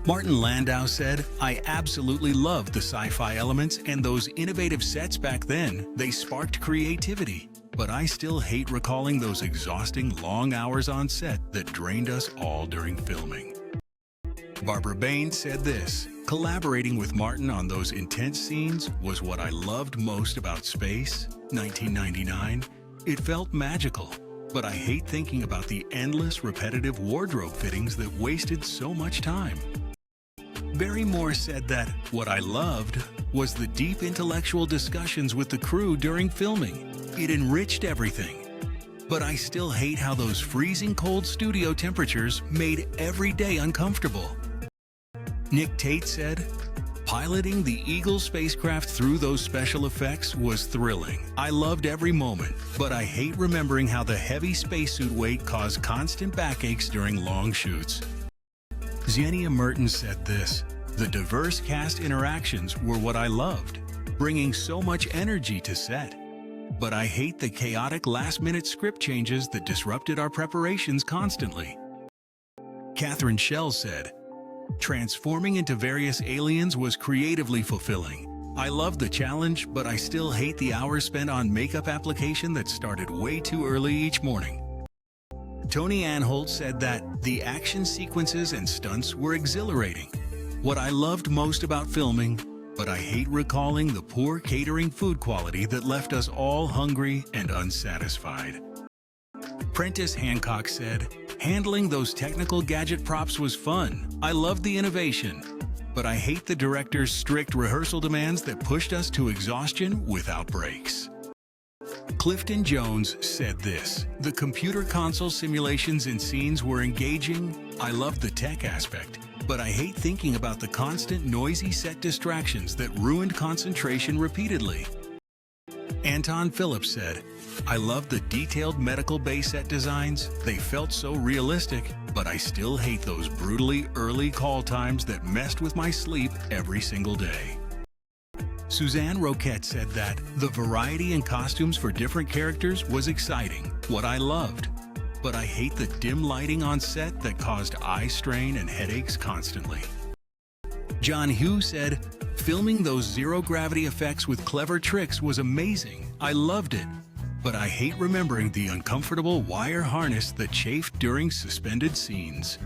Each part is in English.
Martin Landau said, "I absolutely loved the sci-fi elements and those innovative sets back then. They sparked creativity. But I still hate recalling those exhausting long hours on set that drained us all during filming." Barbara Bain said this, "Collaborating with Martin on those intense scenes was what I loved most about Space, 1999. It felt magical, but I hate thinking about the endless repetitive wardrobe fittings that wasted so much time." Barry Moore said that, "What I loved was the deep intellectual discussions with the crew during filming. It enriched everything. But I still hate how those freezing cold studio temperatures made every day uncomfortable." Nick Tate said, "Piloting the Eagle spacecraft through those special effects was thrilling. I loved every moment, but I hate remembering how the heavy spacesuit weight caused constant backaches during long shoots." Xenia Mertens said this, "The diverse cast interactions were what I loved, bringing so much energy to set. But I hate the chaotic last-minute script changes that disrupted our preparations constantly." Catherine Schell said, "Transforming into various aliens was creatively fulfilling. I loved the challenge, but I still hate the hours spent on makeup application that started way too early each morning." Tony Anholt said that the action sequences and stunts were exhilarating. "What I loved most about filming, but I hate recalling the poor catering food quality that left us all hungry and unsatisfied." Prentice Hancock said, "Handling those technical gadget props was fun. I loved the innovation, but I hate the director's strict rehearsal demands that pushed us to exhaustion without breaks." Clifton Jones said this, "The computer console simulations and scenes were engaging. I loved the tech aspect, but I hate thinking about the constant noisy set distractions that ruined concentration repeatedly." Anton Phillips said, "I loved the detailed medical bay set designs. They felt so realistic, but I still hate those brutally early call times that messed with my sleep every single day." Suzanne Roquette said that the variety in costumes for different characters was exciting, what I loved. But I hate the dim lighting on set that caused eye strain and headaches constantly. John Hugh said, "Filming those zero-gravity effects with clever tricks was amazing. I loved it. But I hate remembering the uncomfortable wire harness that chafed during suspended scenes."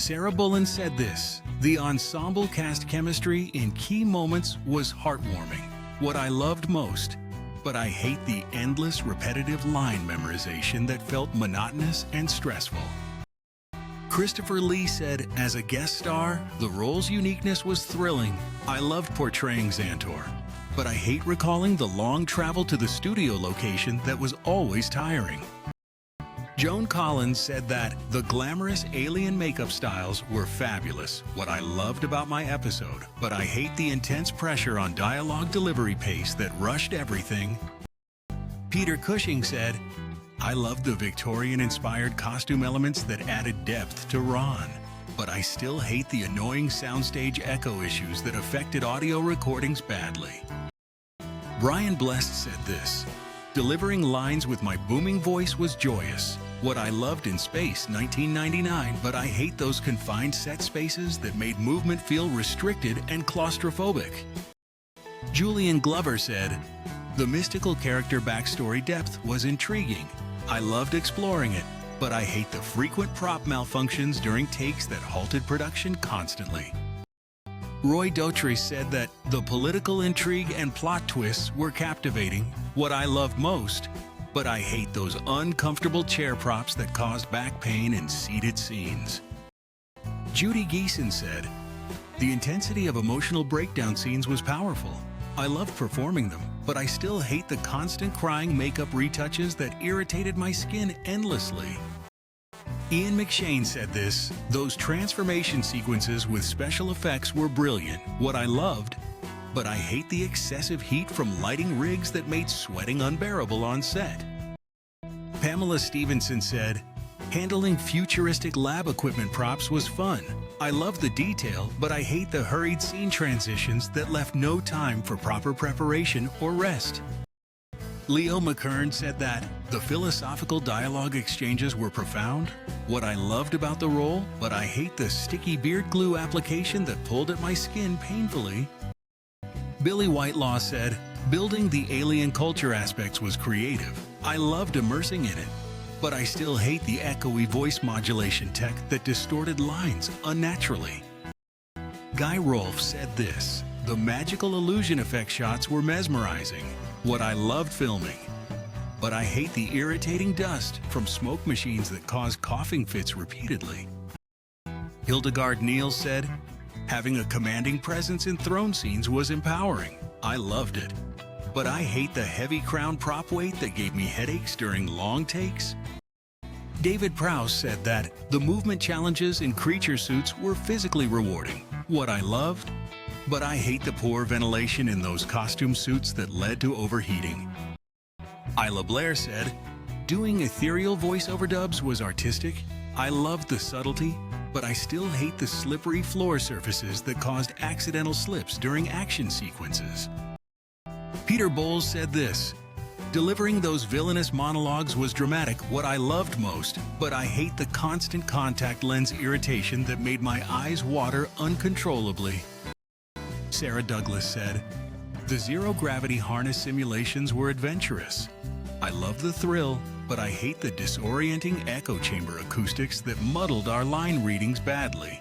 Sarah Bullen said this, "The ensemble cast chemistry in key moments was heartwarming, what I loved most. But I hate the endless repetitive line memorization that felt monotonous and stressful." Christopher Lee said, "As a guest star, the role's uniqueness was thrilling. I loved portraying Xantor. But I hate recalling the long travel to the studio location that was always tiring." Joan Collins said that the glamorous alien makeup styles were fabulous, what I loved about my episode, but I hate the intense pressure on dialogue delivery pace that rushed everything. Peter Cushing said, "I loved the Victorian-inspired costume elements that added depth to Ron, but I still hate the annoying soundstage echo issues that affected audio recordings badly." Brian Blessed said this, "Delivering lines with my booming voice was joyous. What I loved in Space 1999, but I hate those confined set spaces that made movement feel restricted and claustrophobic." Julian Glover said, "The mystical character backstory depth was intriguing. I loved exploring it, but I hate the frequent prop malfunctions during takes that halted production constantly." Roy Dotrice said that the political intrigue and plot twists were captivating, what I loved most, but I hate those uncomfortable chair props that caused back pain in seated scenes. Judy Geeson said, "The intensity of emotional breakdown scenes was powerful. I loved performing them, but I still hate the constant crying makeup retouches that irritated my skin endlessly." Ian McShane said this, "Those transformation sequences with special effects were brilliant, what I loved, but I hate the excessive heat from lighting rigs that made sweating unbearable on set." Pamela Stevenson said, "Handling futuristic lab equipment props was fun. I loved the detail, but I hate the hurried scene transitions that left no time for proper preparation or rest." Leo McKern said that the philosophical dialogue exchanges were profound. What I loved about the role, but I hate the sticky beard glue application that pulled at my skin painfully. Billy Whitelaw said, building the alien culture aspects was creative. I loved immersing in it, but I still hate the echoey voice modulation tech that distorted lines unnaturally. Guy Rolfe said this, the magical illusion effect shots were mesmerizing. What I loved filming, but I hate the irritating dust from smoke machines that cause coughing fits repeatedly. Hildegard Neal said, having a commanding presence in throne scenes was empowering. I loved it, but I hate the heavy crown prop weight that gave me headaches during long takes. David Prowse said that the movement challenges in creature suits were physically rewarding. What I loved, but I hate the poor ventilation in those costume suits that led to overheating. Isla Blair said, doing ethereal voiceover dubs was artistic. I loved the subtlety, but I still hate the slippery floor surfaces that caused accidental slips during action sequences. Peter Bowles said this, delivering those villainous monologues was dramatic, what I loved most, but I hate the constant contact lens irritation that made my eyes water uncontrollably. Sarah Douglas said, the zero-gravity harness simulations were adventurous. I love the thrill, but I hate the disorienting echo chamber acoustics that muddled our line readings badly.